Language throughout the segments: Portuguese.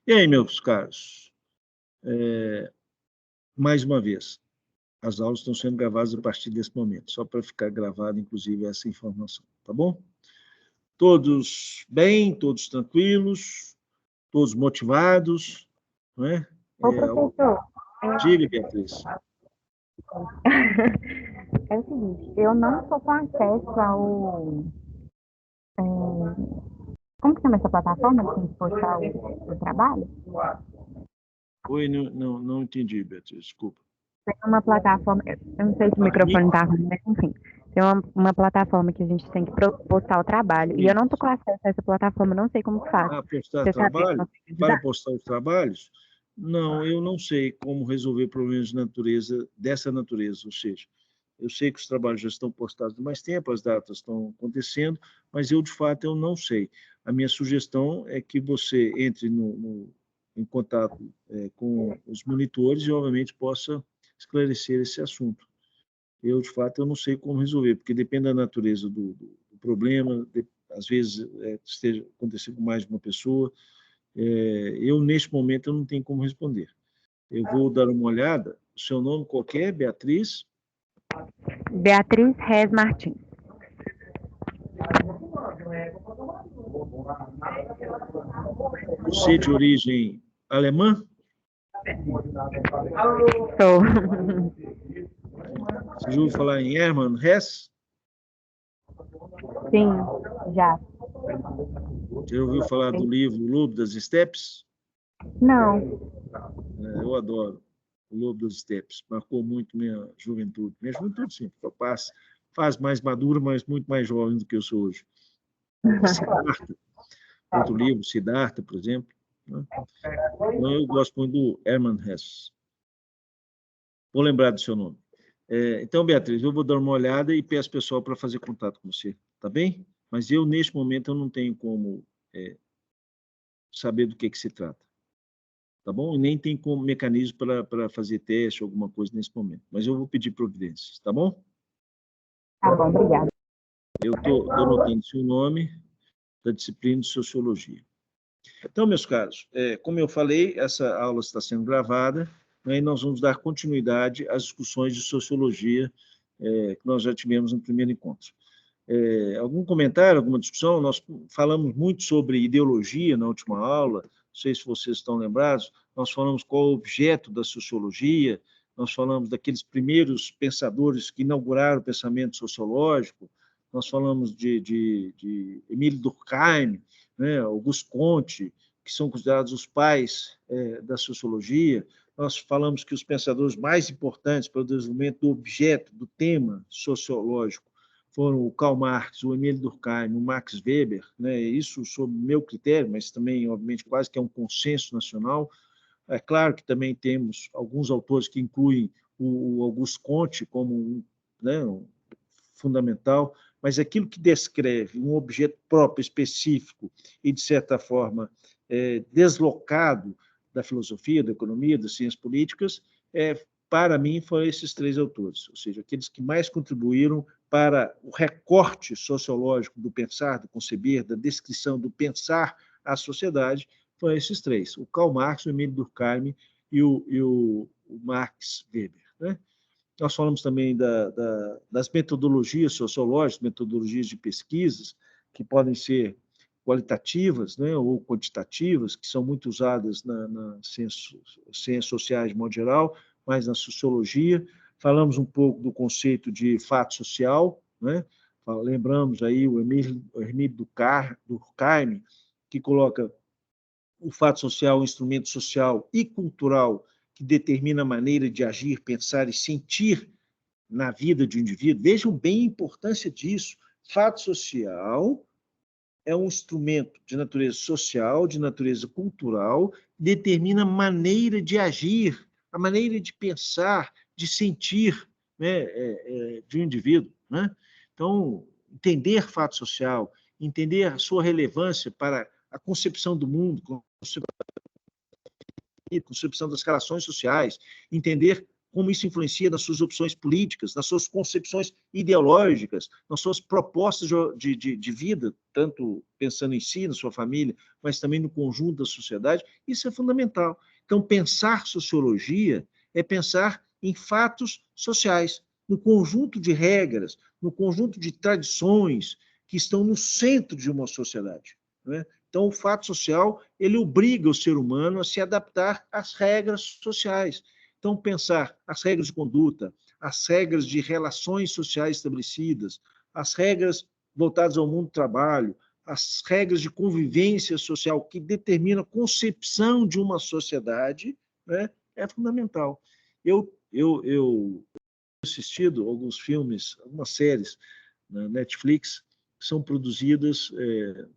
E aí, meus caros, mais uma vez, as aulas estão sendo gravadas a partir desse momento, só para ficar gravada, inclusive, essa informação, tá bom? Todos bem, todos tranquilos, todos motivados, não é? Ô, professor, Diga, Beatriz. é o seguinte, eu não estou com acesso ao... como que chama essa plataforma que tem que postar o trabalho? Oi, não entendi, Beatriz, desculpa. Tem uma plataforma, eu não sei se o microfone está ruim, mas enfim, tem uma plataforma que a gente tem que postar o trabalho, e eu não estou com acesso a essa plataforma, não sei como que faz. Postar Você sabe, trabalho? consegue Para ajudar? postar os trabalhos? Não, eu não sei como resolver problemas de natureza, dessa natureza, ou seja, eu sei que os trabalhos já estão postados há mais tempo, as datas estão acontecendo, mas eu, de fato, eu não sei. A minha sugestão é que você entre em contato com os monitores e, obviamente, possa esclarecer esse assunto. Eu, de fato, eu não sei como resolver, porque depende da natureza do problema, às vezes esteja acontecendo com mais de uma pessoa. Eu, neste momento, eu não tenho como responder. Eu vou dar uma olhada. O seu nome qualquer, Beatriz? Beatriz Rez Martins. Você de origem alemã? Sou. Você já ouviu falar em Hermann Hesse? Sim, já. Já ouviu falar do livro O Lobo das Estepes? Não. Eu adoro O Lobo das Estepes. Marcou muito minha juventude. Minha juventude, sim, porque eu faz mais maduro, mas muito mais jovem do que eu sou hoje. Siddhartha, outro livro, Siddhartha, por exemplo. Né? Então, eu gosto muito do Hermann Hesse. Vou lembrar do seu nome. Então, Beatriz, eu vou dar uma olhada e peço pessoal para fazer contato com você, tá bem? Mas eu, neste momento, eu não tenho como saber do que se trata, tá bom? E nem tem como mecanismo para fazer teste, alguma coisa nesse momento. Mas eu vou pedir providências, tá bom? Tá bom, obrigada. Eu estou anotando seu nome da disciplina de Sociologia. Então, meus caros, como eu falei, essa aula está sendo gravada, né, e nós vamos dar continuidade às discussões de Sociologia que nós já tivemos no primeiro encontro. Algum comentário, alguma discussão? Nós falamos muito sobre ideologia na última aula, não sei se vocês estão lembrados, nós falamos qual é o objeto da sociologia, nós falamos daqueles primeiros pensadores que inauguraram o pensamento sociológico, nós falamos de Emile Durkheim, né, Auguste Comte, que são considerados os pais da sociologia. Nós falamos que os pensadores mais importantes para o desenvolvimento do objeto, do tema sociológico, foram o Karl Marx, o Emile Durkheim, o Max Weber, né? Isso sob meu critério, mas também, obviamente, quase que é um consenso nacional. É claro que também temos alguns autores que incluem o Auguste Comte como né, um fundamental, mas aquilo que descreve um objeto próprio, específico e, de certa forma, deslocado da filosofia, da economia, das ciências políticas, para mim, foram esses três autores, ou seja, aqueles que mais contribuíram para o recorte sociológico do pensar, do conceber, da descrição do pensar à sociedade, foram esses três, o Karl Marx, o Emile Durkheim e o Max Weber. Né? Nós falamos também das metodologias sociológicas, metodologias de pesquisas, que podem ser qualitativas, né, ou quantitativas, que são muito usadas nas ciências sociais de modo geral, mas na sociologia. Falamos um pouco do conceito de fato social, né? Lembramos aí o Emile Durkheim, que coloca o fato social, o instrumento social e cultural que determina a maneira de agir, pensar e sentir na vida de um indivíduo. Vejam bem a importância disso. Fato social é um instrumento de natureza social, de natureza cultural, determina a maneira de agir, a maneira de pensar, de sentir, né, de um indivíduo. Né? Então, entender fato social, entender a sua relevância para a concepção do mundo, concepção das relações sociais, entender como isso influencia nas suas opções políticas, nas suas concepções ideológicas, nas suas propostas de vida, tanto pensando em si, na sua família, mas também no conjunto da sociedade, isso é fundamental. Então, pensar sociologia é pensar em fatos sociais, no conjunto de regras, no conjunto de tradições que estão no centro de uma sociedade, né? Então, o fato social, ele obriga o ser humano a se adaptar às regras sociais. Então, pensar as regras de conduta, as regras de relações sociais estabelecidas, as regras voltadas ao mundo do trabalho, as regras de convivência social que determinam a concepção de uma sociedade, né, é fundamental. Eu assistido alguns filmes, algumas séries na Netflix, que são produzidas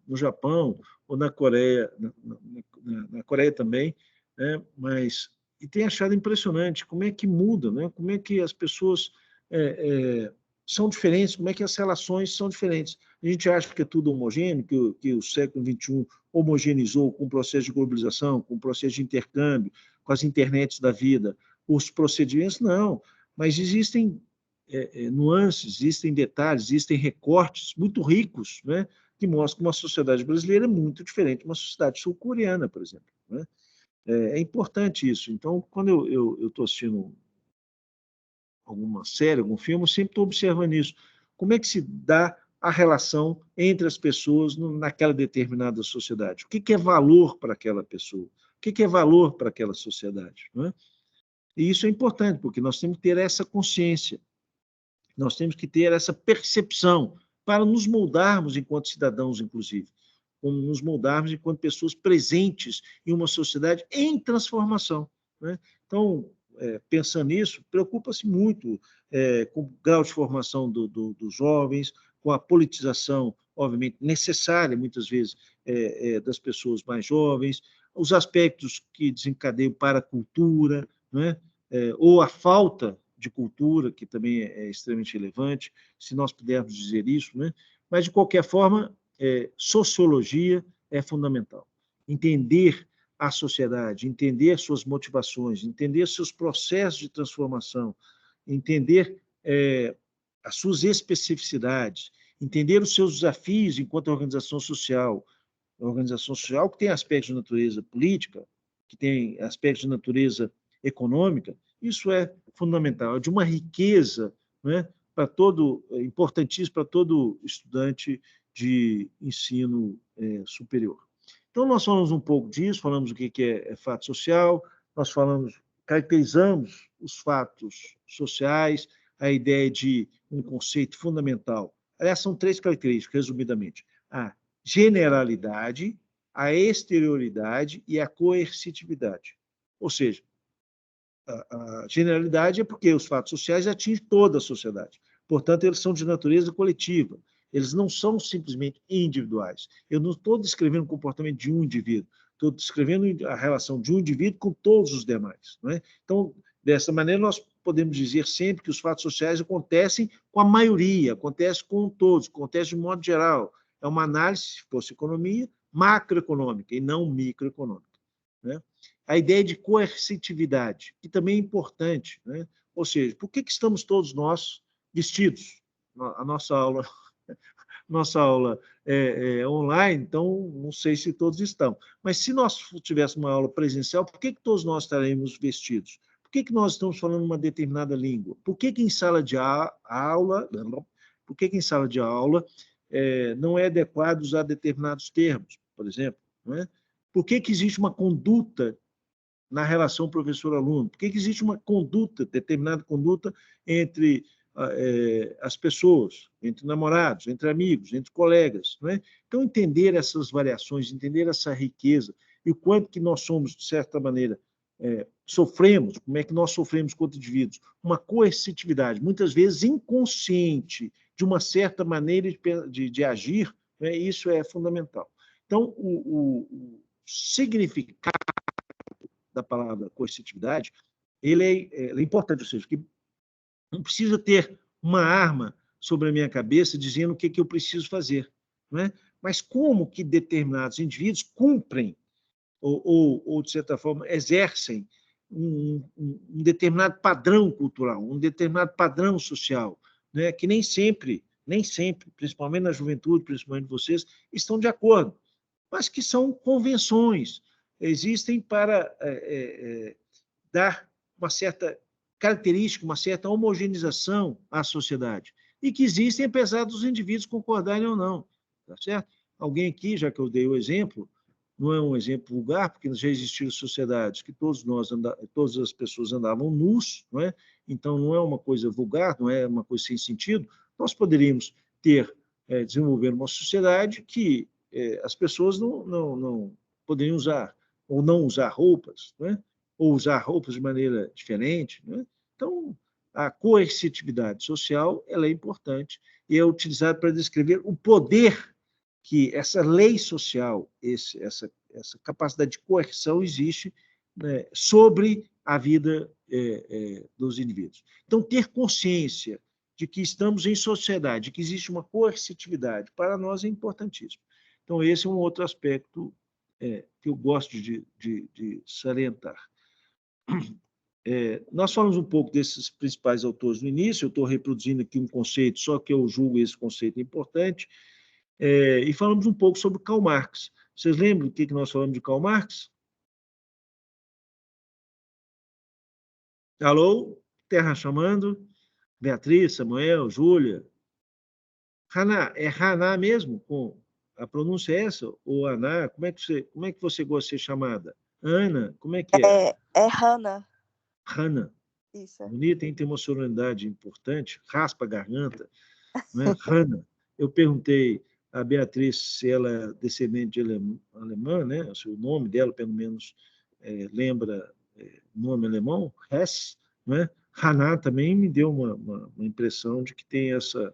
no Japão ou na Coreia, na Coreia também, né? Mas e tem achado impressionante como é que muda, né? Como é que as pessoas são diferentes, como é que as relações são diferentes. A gente acha que é tudo homogêneo, que o século XXI homogeneizou com o processo de globalização, com o processo de intercâmbio, com as internets da vida, os procedimentos, não. Mas existem nuances, existem detalhes, existem recortes muito ricos, né, que mostram que uma sociedade brasileira é muito diferente de uma sociedade sul-coreana, por exemplo, né? É importante isso. Então, quando eu estou assistindo alguma série, algum filme, eu sempre estou observando isso. Como é que se dá a relação entre as pessoas naquela determinada sociedade? O que é valor para aquela pessoa? O que é valor para aquela sociedade? Não é? E isso é importante, porque nós temos que ter essa consciência, nós temos que ter essa percepção para nos moldarmos enquanto cidadãos, inclusive, como nos moldarmos enquanto pessoas presentes em uma sociedade em transformação, né? Então, pensando nisso, preocupa-se muito com o grau de formação dos jovens, com a politização, obviamente, necessária, muitas vezes, das pessoas mais jovens, os aspectos que desencadeiam para a cultura, né? Ou a falta de cultura, que também é extremamente relevante, se nós pudermos dizer isso, né? Mas, de qualquer forma, sociologia é fundamental. Entender a sociedade, entender suas motivações, entender seus processos de transformação, entender as suas especificidades, entender os seus desafios enquanto organização social que tem aspectos de natureza política, que tem aspectos de natureza econômica, isso é fundamental, é de uma riqueza, né, para todo, importantíssimo para todo estudante de ensino superior. Então, nós falamos um pouco disso, falamos o que é fato social, nós falamos, caracterizamos os fatos sociais, a ideia de um conceito fundamental. Aliás, são 3 características, resumidamente. A generalidade, a exterioridade e a coercitividade. Ou seja, a generalidade é porque os fatos sociais atingem toda a sociedade. Portanto, eles são de natureza coletiva. Eles não são simplesmente individuais. Eu não estou descrevendo o comportamento de um indivíduo, estou descrevendo a relação de um indivíduo com todos os demais. Não é? Então, dessa maneira, nós podemos dizer sempre que os fatos sociais acontecem com a maioria, acontecem com todos, acontecem de modo geral. É uma análise, se fosse economia, macroeconômica e não microeconômica, né? A ideia de coercitividade, que também é importante, né? Ou seja, por que estamos todos nós vestidos? A nossa aula é online, então não sei se todos estão. Mas se nós tivéssemos uma aula presencial, por que todos nós estaremos vestidos? Por que nós estamos falando uma determinada língua? Por que em sala de aula, por que em sala de aula não é adequado usar determinados termos, por exemplo, não é? Por que existe uma conduta na relação professor-aluno? Por que existe uma conduta, determinada conduta entre as pessoas, entre namorados, entre amigos, entre colegas, não é? Então, entender essas variações, entender essa riqueza e o quanto que nós somos, de certa maneira, sofremos, como é que nós sofremos quanto indivíduos, uma coercitividade, muitas vezes inconsciente, de uma certa maneira de agir, né? Isso é fundamental. Então, o significado da palavra coercitividade, ele é importante, ou seja, que não precisa ter uma arma sobre a minha cabeça dizendo o que eu preciso fazer, não é? Mas como que determinados indivíduos cumprem ou de certa forma, exercem um determinado padrão cultural, um determinado padrão social, né, que nem sempre, principalmente na juventude, principalmente vocês, estão de acordo, mas que são convenções, existem para dar uma certa característica, uma certa homogeneização à sociedade, e que existem apesar dos indivíduos concordarem ou não, tá certo? Alguém aqui, já que eu dei o exemplo, não é um exemplo vulgar, porque já existiram sociedades que todas as pessoas andavam nus, não é? Então não é uma coisa vulgar, não é uma coisa sem sentido. Nós poderíamos desenvolver uma sociedade que as pessoas não poderiam usar, ou não usar roupas, não é? Ou usar roupas de maneira diferente, não é? Então, a coercitividade social ela é importante e é utilizada para descrever o poder que essa lei social, essa capacidade de coerção existe, né, sobre a vida dos indivíduos. Então, ter consciência de que estamos em sociedade, que existe uma coercitividade, para nós é importantíssimo. Então, esse é um outro aspecto que eu gosto de salientar. Nós falamos um pouco desses principais autores no início, eu estou reproduzindo aqui um conceito, só que eu julgo esse conceito importante, e falamos um pouco sobre Karl Marx. Vocês lembram o que nós falamos de Karl Marx? Alô? Terra chamando? Beatriz, Samuel, Júlia? Haná, é Haná mesmo? A pronúncia é essa? Ou Aná? Como é que você gosta de ser chamada? Ana? Como é que é? É Hannah. Hannah. Isso. Bonita, tem uma sonoridade importante, raspa a garganta, não é? Hannah. Eu perguntei a Beatriz se ela é descendente de alemã, né? Se o nome dela, pelo menos, lembra nome alemão, Hess, né? Haná também me deu uma impressão de que tem essa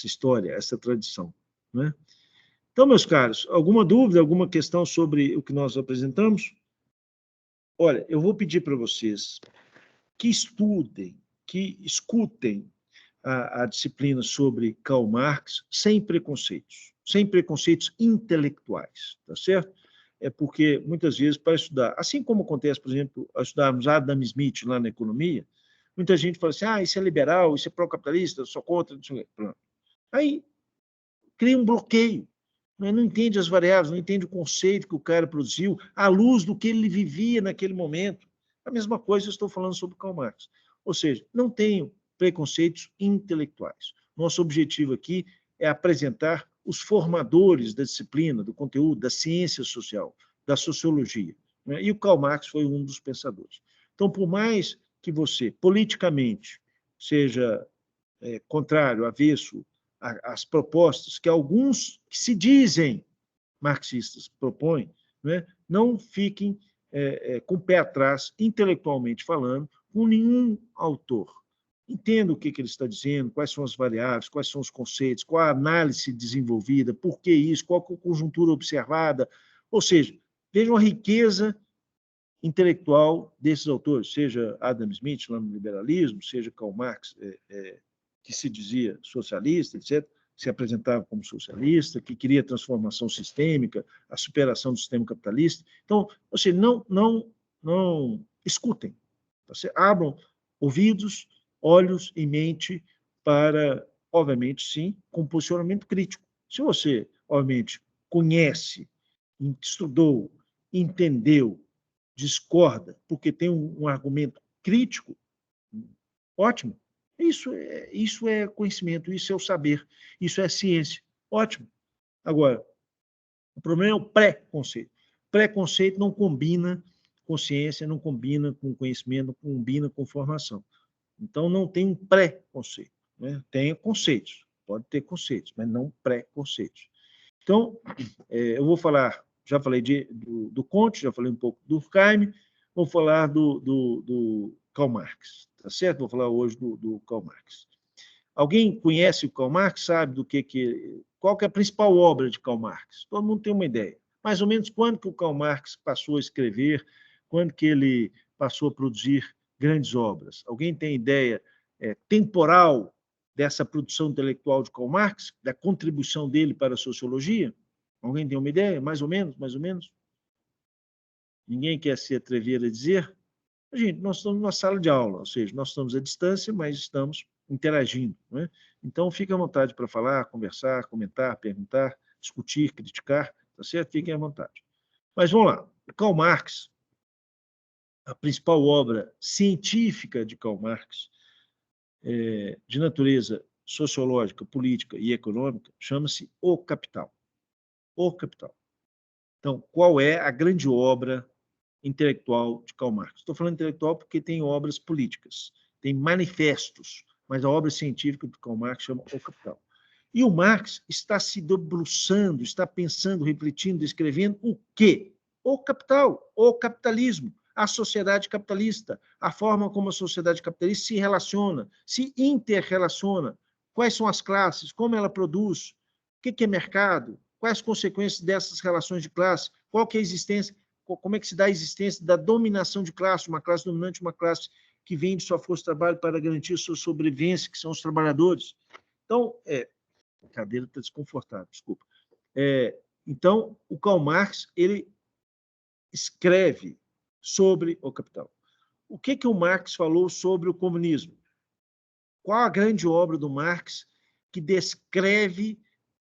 história, essa tradição, né? Então, meus caros, alguma dúvida, alguma questão sobre o que nós apresentamos? Olha, eu vou pedir para vocês que estudem, que escutem a disciplina sobre Karl Marx sem preconceitos intelectuais, tá certo? É porque, muitas vezes, para estudar, assim como acontece, por exemplo, ao estudarmos Adam Smith lá na economia, muita gente fala assim, isso é liberal, isso é pró-capitalista, sou contra, não sei o quê. Pronto. Aí cria um bloqueio, né? Não entende as variáveis, não entende o conceito que o cara produziu, à luz do que ele vivia naquele momento. A mesma coisa eu estou falando sobre Karl Marx. Ou seja, não tenho preconceitos intelectuais. Nosso objetivo aqui é apresentar os formadores da disciplina, do conteúdo, da ciência social, da sociologia, né? E o Karl Marx foi um dos pensadores. Então, por mais que você, politicamente, seja contrário, avesso às propostas que alguns que se dizem marxistas propõem, né, não fiquem com o pé atrás, intelectualmente falando, com nenhum autor. Entenda o que ele está dizendo, quais são as variáveis, quais são os conceitos, qual a análise desenvolvida, por que isso, qual a conjuntura observada. Ou seja, vejam a riqueza intelectual desses autores, seja Adam Smith, lá no liberalismo, seja Karl Marx, que se dizia socialista, etc., se apresentava como socialista, que queria transformação sistêmica, a superação do sistema capitalista. Então, você não escutem, você abram ouvidos, olhos e mente para, obviamente, sim, com posicionamento crítico. Se você, obviamente, conhece, estudou, entendeu, discorda, porque tem um argumento crítico, ótimo. Isso é conhecimento, isso é o saber, isso é ciência. Ótimo. Agora, o problema é o pré-conceito. Preconceito não combina com ciência, não combina com conhecimento, não combina com formação. Então, não tem um pré-conceito, né? Tem conceitos, pode ter conceitos, mas não pré-conceitos. Então, eu vou falar, já falei do Comte, já falei um pouco do Durkheim, vou falar do Karl Marx, tá certo? Vou falar hoje do Karl Marx. Alguém conhece o Karl Marx, sabe qual que é a principal obra de Karl Marx? Todo mundo tem uma ideia. Mais ou menos quando que o Karl Marx passou a escrever, quando que ele passou a produzir grandes obras? Alguém tem ideia temporal dessa produção intelectual de Karl Marx, da contribuição dele para a sociologia? Alguém tem uma ideia? Mais ou menos? Ninguém quer se atrever a dizer? Gente, nós estamos numa sala de aula, ou seja, nós estamos à distância, mas estamos interagindo, né? Então, fique à vontade para falar, conversar, comentar, perguntar, discutir, criticar, tá certo? Fiquem à vontade. Mas vamos lá. Karl Marx, a principal obra científica de Karl Marx, de natureza sociológica, política e econômica, chama-se O Capital. O Capital. Então, qual é a grande obra intelectual de Karl Marx? Estou falando intelectual porque tem obras políticas, tem manifestos, mas a obra científica de Karl Marx chama O Capital. E o Marx está se debruçando, está pensando, refletindo, escrevendo o quê? O capital, o capitalismo, a sociedade capitalista, a forma como a sociedade capitalista se relaciona, se interrelaciona, quais são as classes, como ela produz, o que é mercado, quais as consequências dessas relações de classe, qual que é a existência, como é que se dá a existência da dominação de classe, uma classe dominante, uma classe que vende sua força de trabalho para garantir sua sobrevivência, que são os trabalhadores. Então, a cadeira está desconfortável, desculpa. Então, o Karl Marx, ele escreve sobre o capital. O que o Marx falou sobre o comunismo? Qual a grande obra do Marx que descreve,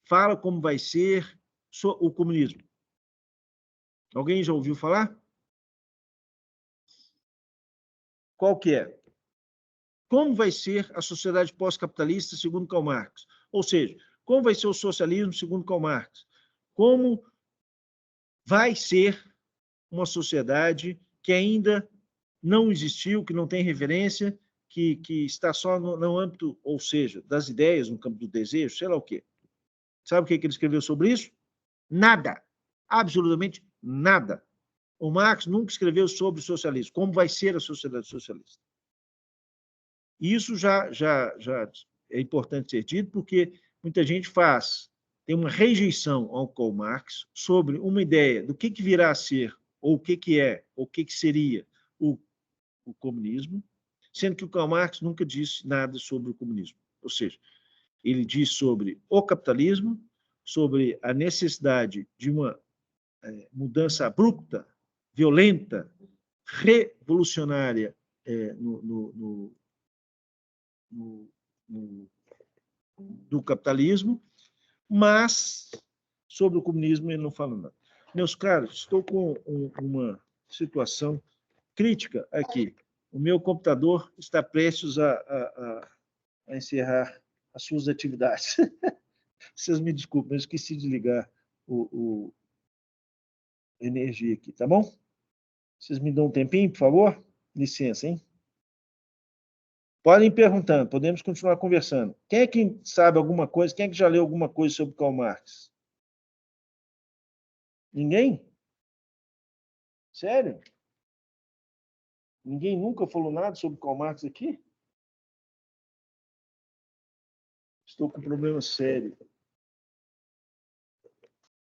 fala como vai ser o comunismo? Alguém já ouviu falar? Qual que é? Como vai ser a sociedade pós-capitalista segundo Karl Marx? Ou seja, como vai ser o socialismo segundo Karl Marx? Como vai ser uma sociedade que ainda não existiu, que não tem referência, que está só no âmbito, ou seja, das ideias, no campo do desejo, sei lá o quê. Sabe o que ele escreveu sobre isso? Nada. Absolutamente nada. O Marx nunca escreveu sobre o socialismo, como vai ser a sociedade socialista. Isso já é importante ser dito, porque muita gente tem uma rejeição ao Karl Marx sobre uma ideia do que virá a ser, ou o que é, ou o que seria o comunismo, sendo que o Karl Marx nunca disse nada sobre o comunismo. Ou seja, ele diz sobre o capitalismo, sobre a necessidade de uma mudança abrupta, violenta, revolucionária do capitalismo, mas sobre o comunismo ele não fala nada. Meus caros, estou com uma situação crítica aqui. O meu computador está prestes a encerrar as suas atividades. Vocês me desculpem, eu esqueci de ligar o energia aqui, tá bom? Vocês me dão um tempinho, por favor? Licença, hein? Podem ir perguntando, podemos continuar conversando. Quem é que sabe alguma coisa? Quem é que já leu alguma coisa sobre Karl Marx? Ninguém? Sério? Ninguém nunca falou nada sobre Karl Marx aqui? Estou com um problema sério.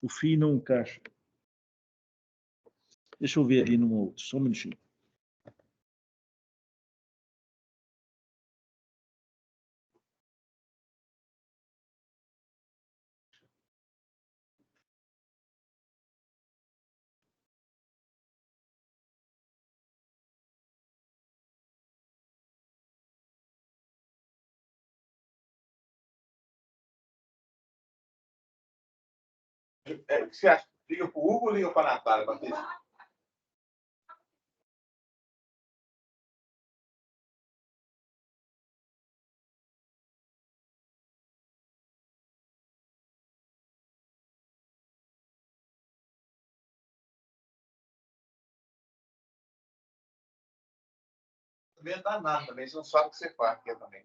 O fio não encaixa. Deixa eu ver ali no outro, só um minutinho. O que você acha? Liga para o Hugo ou liga para a Natália, Patrícia? Também não dá nada, também. Você não sabe o que você faz aqui também.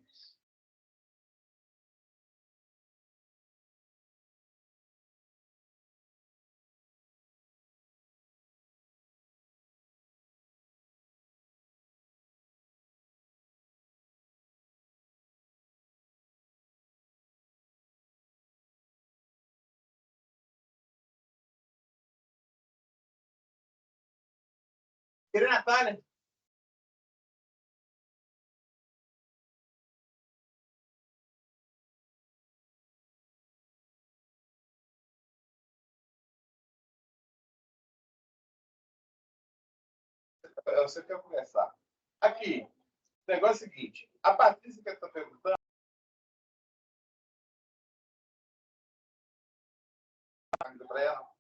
Queria Natália? Você quer conversar? Aqui, o negócio é o seguinte. A Patrícia que está perguntando, para ela.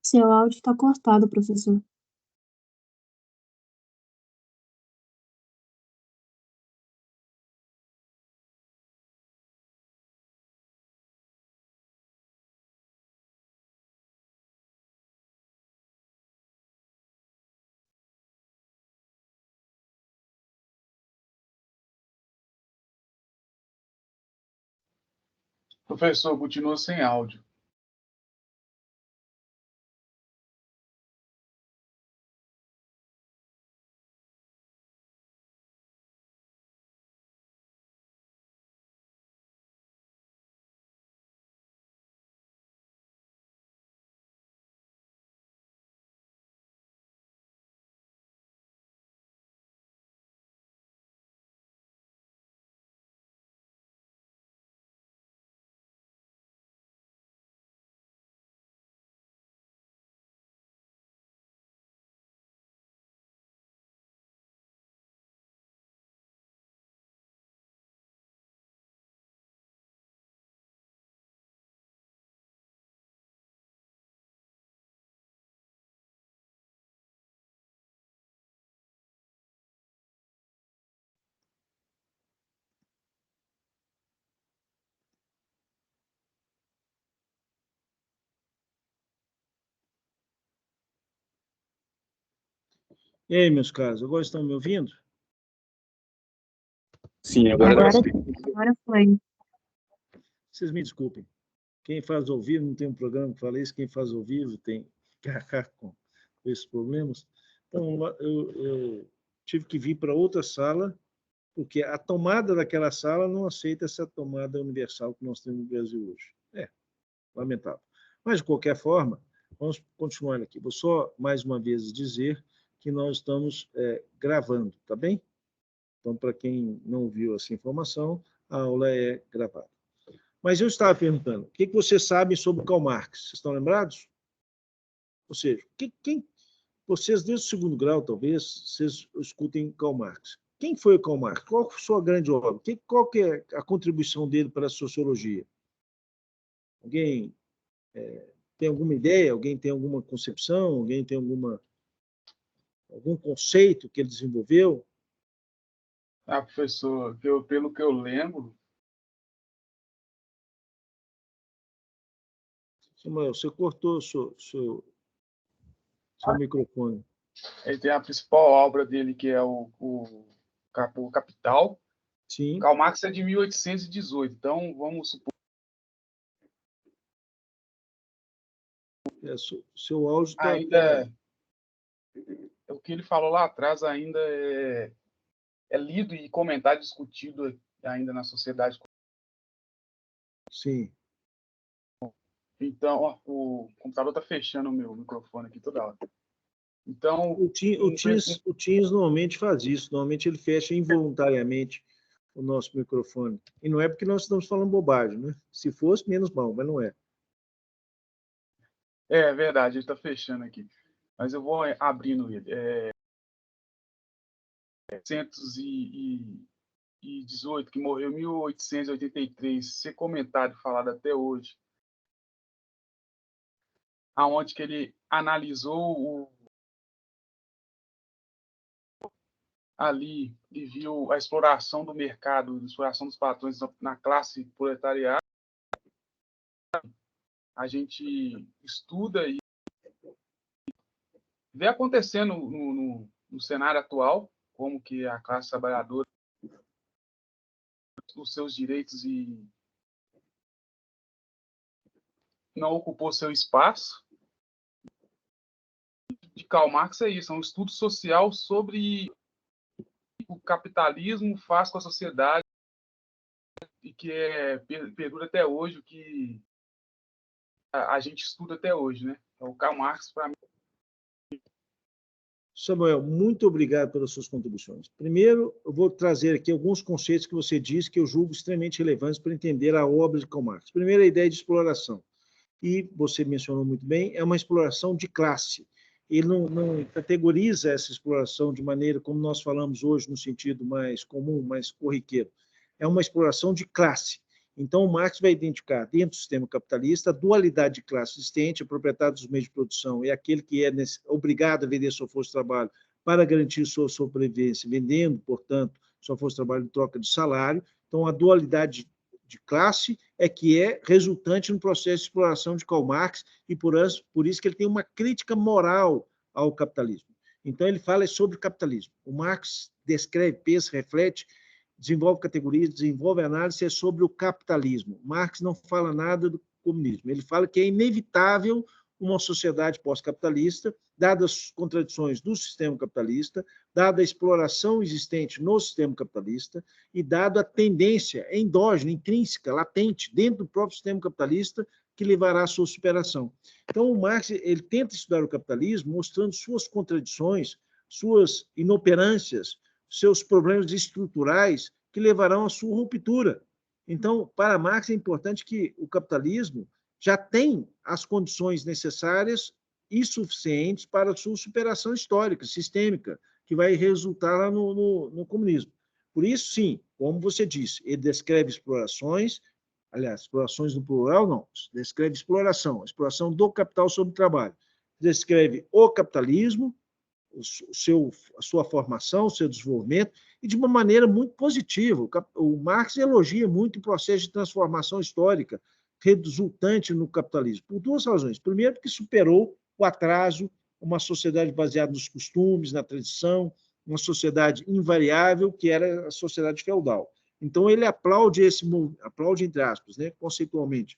Seu áudio está cortado, professor. Professor, continua sem áudio. E aí, meus caros, agora estão me ouvindo? Sim, agora sim. Agora foi. Vocês me desculpem. Quem faz ao vivo, não tem um programa que fala isso, quem faz ao vivo tem que arcar com esses problemas. Então, eu tive que vir para outra sala, porque a tomada daquela sala não aceita essa tomada universal que nós temos no Brasil hoje. É, lamentável. Mas, de qualquer forma, vamos continuar aqui. Vou só, mais uma vez, dizer que nós estamos gravando, tá bem? Então, para quem não viu essa informação, a aula é gravada. Mas eu estava perguntando, o que vocês sabem sobre Karl Marx? Vocês estão lembrados? Ou seja, vocês, desde o segundo grau, talvez, vocês escutem Karl Marx. Quem foi o Karl Marx? Qual foi a sua grande obra? Qual que é a contribuição dele para a sociologia? Alguém tem alguma ideia? Alguém tem alguma concepção? Alguém tem algum conceito que ele desenvolveu? Ah, professor, pelo que eu lembro, Samuel, você cortou seu microfone. ele tem a principal obra dele, que é o Capital. Sim. Karl Marx é de 1818, então vamos supor. Seu áudio está... Ainda, o que ele falou lá atrás ainda é lido e comentado, discutido ainda na sociedade. Sim. Então, ó, o computador está fechando o meu microfone aqui toda hora. Então, O Teams normalmente faz isso. Normalmente ele fecha involuntariamente o nosso microfone. E não é porque nós estamos falando bobagem, né? Se fosse, menos mal, mas não é. É verdade, ele está fechando aqui. Mas eu vou abrindo ele. 1818, que morreu em 1883, ser comentado e falado até hoje. aonde que ele analisou ali e viu a exploração do mercado, a exploração dos patrões na classe proletariada. A gente estuda e vê acontecendo no cenário atual, como que a classe trabalhadora, os seus direitos e não ocupou seu espaço. De Karl Marx é isso, é um estudo social sobre o capitalismo faz com a sociedade e que perdura até hoje, o que a gente estuda até hoje, né? Então, o Karl Marx, para mim... Samuel, muito obrigado pelas suas contribuições. Primeiro, eu vou trazer aqui alguns conceitos que você disse que eu julgo extremamente relevantes para entender a obra de Karl Marx. Primeiro, a ideia de exploração. E você mencionou muito bem, é uma exploração de classe. Ele não categoriza essa exploração de maneira como nós falamos hoje, no sentido mais comum, mais corriqueiro. É uma exploração de classe. Então, o Marx vai identificar, dentro do sistema capitalista, a dualidade de classe existente, o proprietário dos meios de produção é aquele que é obrigado a vender sua força de trabalho para garantir sua sobrevivência, vendendo, portanto, sua força de trabalho em troca de salário. Então, a dualidade de classe é que é resultante no processo de exploração de Karl Marx, e por isso que ele tem uma crítica moral ao capitalismo. Então, ele fala sobre capitalismo. O Marx descreve, pensa, reflete, desenvolve categorias, desenvolve análise sobre o capitalismo. Marx não fala nada do comunismo. Ele fala que é inevitável uma sociedade pós-capitalista, dadas as contradições do sistema capitalista, dada a exploração existente no sistema capitalista e dada a tendência endógena, intrínseca, latente, dentro do próprio sistema capitalista, que levará à sua superação. Então, o Marx ele tenta estudar o capitalismo mostrando suas contradições, suas inoperâncias, seus problemas estruturais que levarão à sua ruptura. Então, para Marx é importante que o capitalismo já tem as condições necessárias e suficientes para a sua superação histórica, sistêmica, que vai resultar lá no comunismo. Por isso, sim, como você disse, ele descreve explorações, aliás, explorações no plural, não, descreve exploração, a exploração do capital sobre o trabalho, descreve o capitalismo, a sua formação, o seu desenvolvimento, e de uma maneira muito positiva. O Marx elogia muito o processo de transformação histórica resultante no capitalismo, por duas razões. Primeiro, porque superou o atraso, uma sociedade baseada nos costumes, na tradição, uma sociedade invariável, que era a sociedade feudal. Então, ele aplaude entre aspas, né, conceitualmente,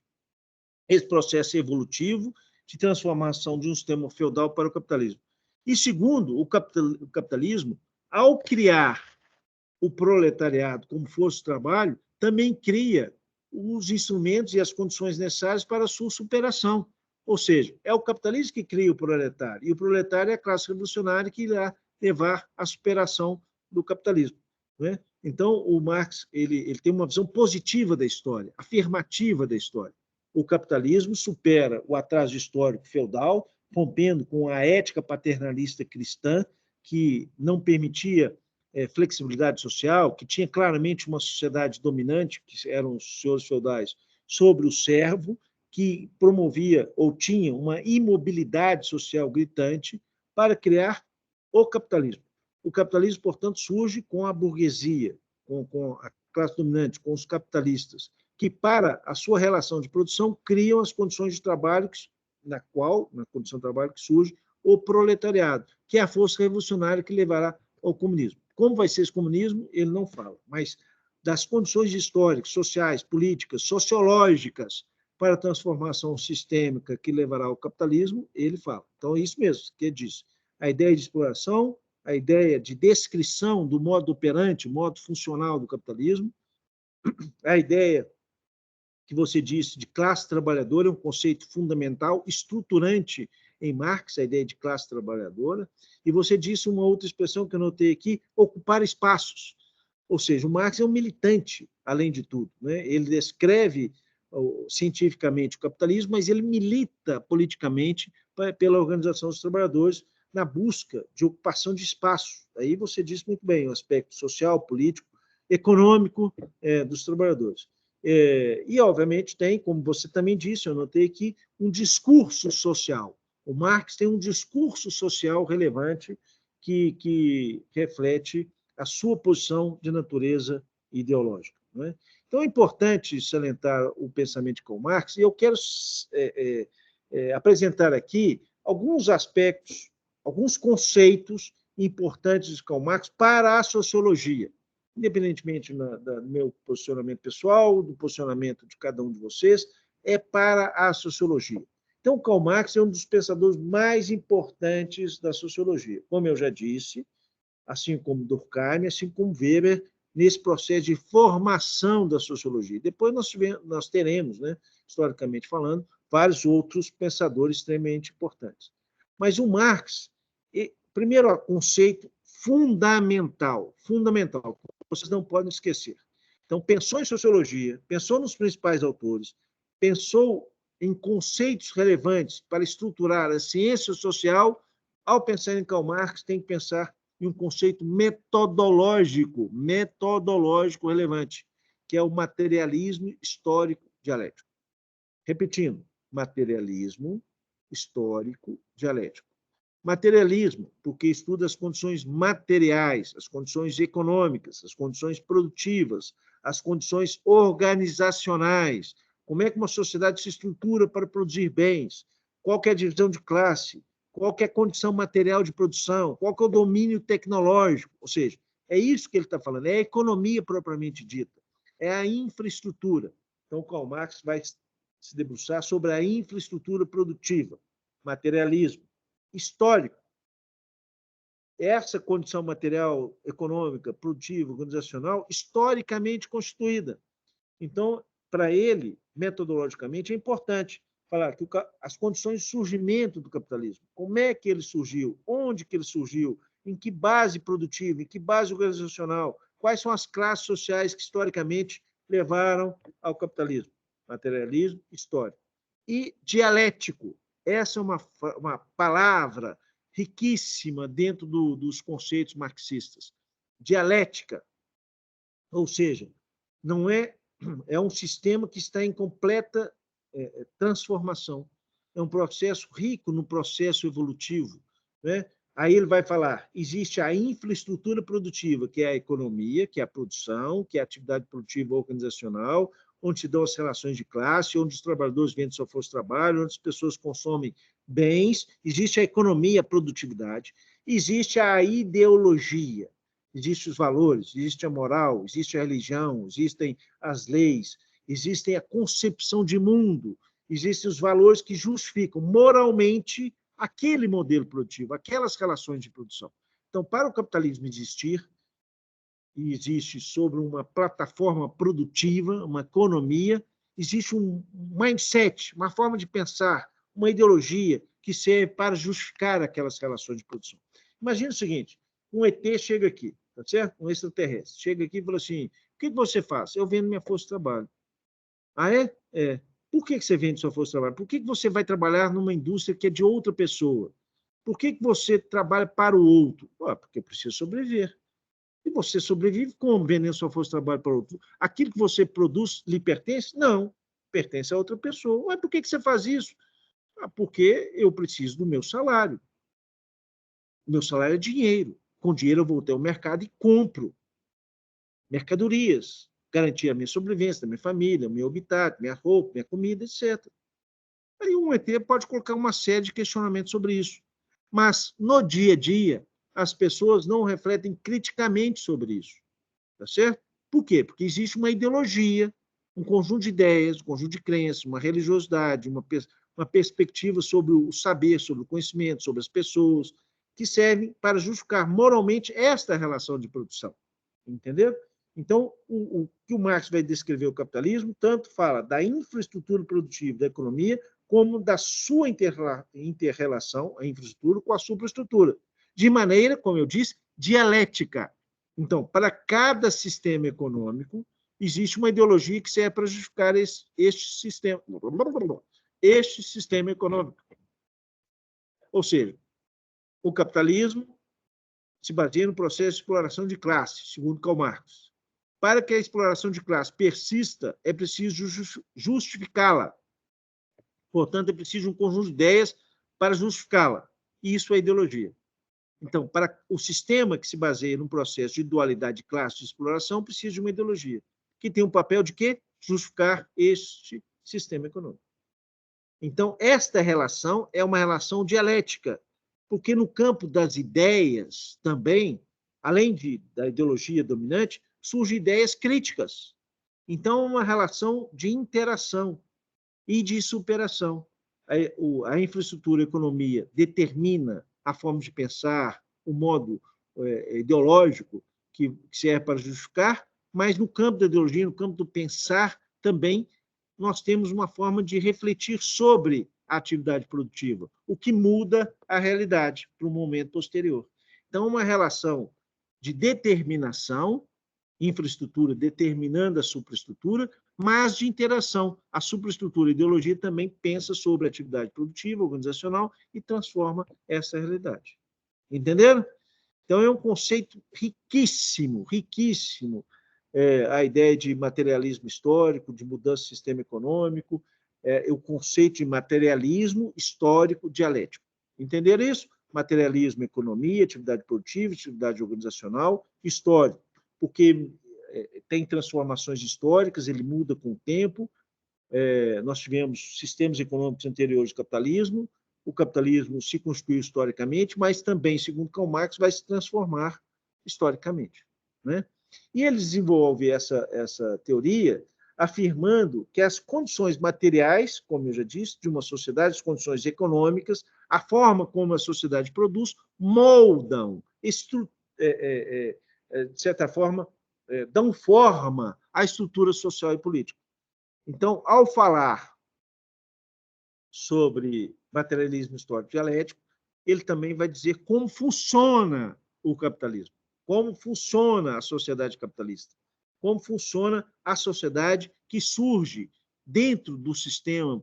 esse processo evolutivo de transformação de um sistema feudal para o capitalismo. E, segundo, o capitalismo, ao criar o proletariado como força de trabalho, também cria os instrumentos e as condições necessárias para a sua superação. Ou seja, é o capitalismo que cria o proletário, e o proletário é a classe revolucionária que irá levar à superação do capitalismo. Né? Então, o Marx ele tem uma visão positiva da história, afirmativa da história. O capitalismo supera o atraso histórico feudal, rompendo com a ética paternalista cristã, que não permitia flexibilidade social, que tinha claramente uma sociedade dominante, que eram os senhores feudais, sobre o servo, que promovia ou tinha uma imobilidade social gritante para criar o capitalismo. O capitalismo, portanto, surge com a burguesia, com a classe dominante, com os capitalistas, que, para a sua relação de produção, criam as condições de trabalho na condição de trabalho que surge o proletariado, que é a força revolucionária que levará ao comunismo. Como vai ser esse comunismo, ele não fala, mas das condições históricas, sociais, políticas, sociológicas para a transformação sistêmica que levará ao capitalismo, ele fala. Então, é isso mesmo que ele diz. A ideia de exploração, a ideia de descrição do modo operante, modo funcional do capitalismo, a ideia que você disse de classe trabalhadora é um conceito fundamental, estruturante em Marx, a ideia de classe trabalhadora, e você disse uma outra expressão que eu notei aqui, ocupar espaços. Ou seja, o Marx é um militante, além de tudo. Né? Ele descreve cientificamente o capitalismo, mas ele milita politicamente pela organização dos trabalhadores na busca de ocupação de espaço. Aí você disse muito bem, o aspecto social, político, econômico dos trabalhadores. E, obviamente, tem, como você também disse, eu notei aqui, um discurso social. O Marx tem um discurso social relevante que reflete a sua posição de natureza ideológica. Não é? Então, é importante salientar o pensamento de Karl Marx, e eu quero apresentar aqui alguns aspectos, alguns conceitos importantes de Karl Marx para a sociologia, independentemente do meu posicionamento pessoal, do posicionamento de cada um de vocês, é para a sociologia. Então, Karl Marx é um dos pensadores mais importantes da sociologia. Como eu já disse, assim como Durkheim, assim como Weber, nesse processo de formação da sociologia. Depois nós teremos, né, historicamente falando, vários outros pensadores extremamente importantes. Mas o Marx, primeiro conceito fundamental, vocês não podem esquecer. Então, pensou em sociologia, pensou nos principais autores, pensou em conceitos relevantes para estruturar a ciência social. Ao pensar em Karl Marx, tem que pensar em um conceito metodológico relevante, que é o materialismo histórico dialético. Repetindo, materialismo histórico dialético. Materialismo, porque estuda as condições materiais, as condições econômicas, as condições produtivas, as condições organizacionais, como é que uma sociedade se estrutura para produzir bens, qual que é a divisão de classe, qual que é a condição material de produção, qual que é o domínio tecnológico, ou seja, é isso que ele está falando, é a economia propriamente dita, é a infraestrutura. Então, Karl Marx vai se debruçar sobre a infraestrutura produtiva, materialismo, histórico. Essa condição material, econômica, produtiva, organizacional, historicamente constituída. Então, para ele, metodologicamente, é importante falar que as condições de surgimento do capitalismo, como é que ele surgiu, onde que ele surgiu, em que base produtiva, em que base organizacional, quais são as classes sociais que historicamente levaram ao capitalismo. Materialismo histórico. E dialético. Essa é uma palavra riquíssima dentro dos conceitos marxistas. Dialética, ou seja, não é um sistema que está em completa transformação. É um processo rico no processo evolutivo. Né? Aí ele vai falar, existe a infraestrutura produtiva, que é a economia, que é a produção, que é a atividade produtiva organizacional, onde se dão as relações de classe, onde os trabalhadores vendem sua força de trabalho, onde as pessoas consomem bens. Existe a economia, a produtividade. Existe a ideologia, existem os valores, existe a moral, existe a religião, existem as leis, existem a concepção de mundo, existem os valores que justificam moralmente aquele modelo produtivo, aquelas relações de produção. Então, para o capitalismo existir, e existe sobre uma plataforma produtiva, uma economia, existe um mindset, uma forma de pensar, uma ideologia que serve para justificar aquelas relações de produção. Imagina o seguinte, um ET chega aqui, tá certo? Um extraterrestre, chega aqui e fala assim, o que você faz? Eu vendo minha força de trabalho. Ah, é? É. Por que você vende sua força de trabalho? Por que você vai trabalhar numa indústria que é de outra pessoa? Por que você trabalha para o outro? Porque eu preciso sobreviver. E você sobrevive como? Vendendo sua força de trabalho para o outro. Aquilo que você produz lhe pertence? Não. Pertence a outra pessoa. Mas por que você faz isso? Porque eu preciso do meu salário. O meu salário é dinheiro. Com dinheiro eu voltei ao mercado e compro mercadorias, garantir a minha sobrevivência, da minha família, o meu habitat, minha roupa, minha comida, etc. Aí um ET pode colocar uma série de questionamentos sobre isso. Mas, no dia a dia, as pessoas não refletem criticamente sobre isso. Tá certo? Por quê? Porque existe uma ideologia, um conjunto de ideias, um conjunto de crenças, uma religiosidade, uma perspectiva sobre o saber, sobre o conhecimento, sobre as pessoas, que servem para justificar moralmente esta relação de produção. Entendeu? Então, o que o Marx vai descrever o capitalismo, tanto fala da infraestrutura produtiva da economia, como da sua inter-relação, a infraestrutura, com a superestrutura. De maneira, como eu disse, dialética. Então, para cada sistema econômico, existe uma ideologia que serve para justificar este sistema econômico. Ou seja, o capitalismo se baseia no processo de exploração de classe, segundo Karl Marx. Para que a exploração de classe persista, é preciso justificá-la. Portanto, é preciso um conjunto de ideias para justificá-la. E isso é ideologia. Então, para o sistema que se baseia num processo de dualidade de classe de exploração, precisa de uma ideologia, que tem um papel de quê? Justificar este sistema econômico. Então, esta relação é uma relação dialética, porque no campo das ideias também, além da ideologia dominante, surgem ideias críticas. Então, é uma relação de interação e de superação. A infraestrutura, a economia, determina a forma de pensar, o modo ideológico que serve para justificar, mas no campo da ideologia, no campo do pensar, também nós temos uma forma de refletir sobre a atividade produtiva, o que muda a realidade para o momento posterior. Então, uma relação de determinação, infraestrutura determinando a superestrutura, mas de interação. A superestrutura e a ideologia também pensa sobre a atividade produtiva, organizacional, e transforma essa realidade. Entenderam? Então, é um conceito riquíssimo, riquíssimo, a ideia de materialismo histórico, de mudança do sistema econômico, o conceito de materialismo histórico dialético. Entenderam isso? Materialismo, economia, atividade produtiva, atividade organizacional, histórico, porque tem transformações históricas, ele muda com o tempo. Nós tivemos sistemas econômicos anteriores ao capitalismo, o capitalismo se construiu historicamente, mas também, segundo Karl Marx, vai se transformar historicamente, né? E ele desenvolve essa teoria afirmando que as condições materiais, como eu já disse, de uma sociedade, as condições econômicas, a forma como a sociedade produz, moldam, de certa forma, dão forma à estrutura social e política. Então, ao falar sobre materialismo histórico dialético, ele também vai dizer como funciona o capitalismo, como funciona a sociedade capitalista, como funciona a sociedade que surge dentro do sistema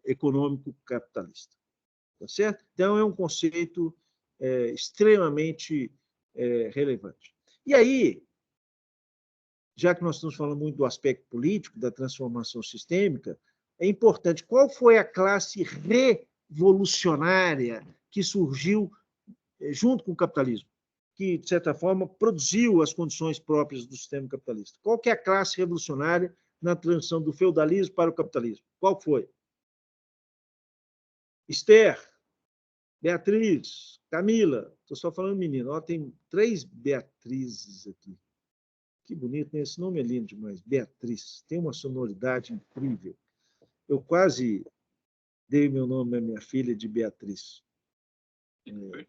econômico capitalista. Tá certo? Então, é um conceito extremamente relevante. E aí, já que nós estamos falando muito do aspecto político, da transformação sistêmica, é importante, qual foi a classe revolucionária que surgiu junto com o capitalismo, que, de certa forma, produziu as condições próprias do sistema capitalista? Qual que é a classe revolucionária na transição do feudalismo para o capitalismo? Qual foi? Esther, Beatriz, Camila, estou só falando menina, ó, tem 3 Beatrizes aqui. Que bonito, né? Esse nome é lindo demais, Beatriz. Tem uma sonoridade incrível. Eu quase dei meu nome à minha filha de Beatriz.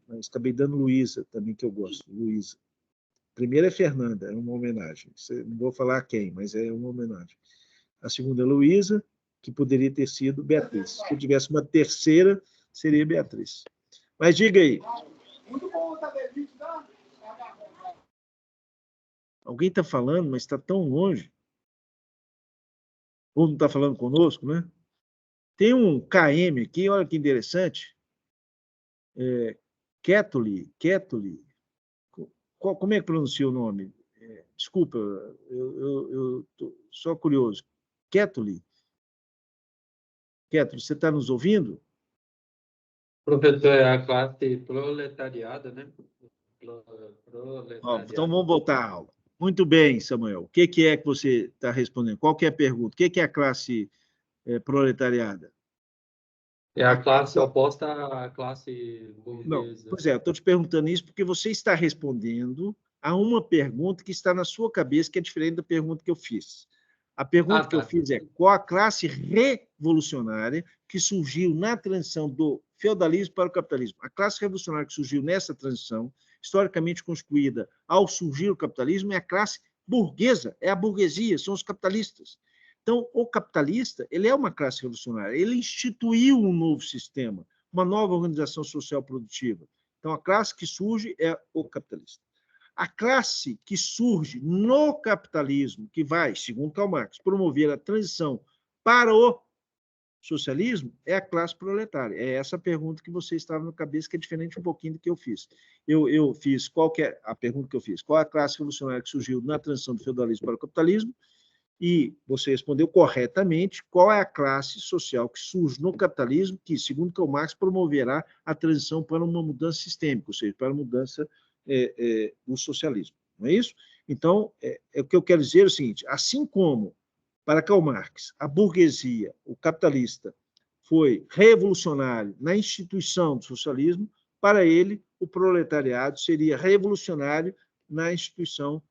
Mas acabei dando Luísa também, que eu gosto. Luísa. Primeira é Fernanda, é uma homenagem. Não vou falar quem, mas é uma homenagem. A segunda é Luísa, que poderia ter sido Beatriz. Se eu tivesse uma terceira, seria Beatriz. Mas diga aí. Alguém está falando, mas está tão longe. Ou não está falando conosco, né? Tem um KM aqui, olha que interessante. Ketuli. Como é que pronuncia o nome? Desculpa, eu estou só curioso. Ketuli, você está nos ouvindo? Professor, é a classe proletariada, né? Proletariada. Então, vamos voltar à aula. Muito bem, Samuel. O que é que você está respondendo? Qual que é a pergunta? O que é a classe proletariada? É a classe oposta à classe burguesa. Não, pois é, eu estou te perguntando isso porque você está respondendo a uma pergunta que está na sua cabeça, que é diferente da pergunta que eu fiz. A pergunta que eu fiz é qual a classe revolucionária que surgiu na transição do feudalismo para o capitalismo? A classe revolucionária que surgiu nessa transição, historicamente construída ao surgir o capitalismo, é a classe burguesa, é a burguesia, são os capitalistas. Então, o capitalista, ele é uma classe revolucionária, ele instituiu um novo sistema, uma nova organização social produtiva. Então, a classe que surge é o capitalista. A classe que surge no capitalismo, que vai, segundo Karl Marx, promover a transição para o socialismo é a classe proletária. É essa a pergunta que você estava na cabeça, que é diferente um pouquinho do que eu fiz. Eu fiz, qual que é a pergunta que eu fiz? Qual é a classe revolucionária que surgiu na transição do feudalismo para o capitalismo? E você respondeu corretamente qual é a classe social que surge no capitalismo, que, segundo Karl Marx, promoverá a transição para uma mudança sistêmica, ou seja, para a mudança do socialismo. Não é isso? Então, o que eu quero dizer é o seguinte, assim como para Karl Marx a burguesia, o capitalista, foi revolucionário na instituição do socialismo, para ele, o proletariado seria revolucionário na instituição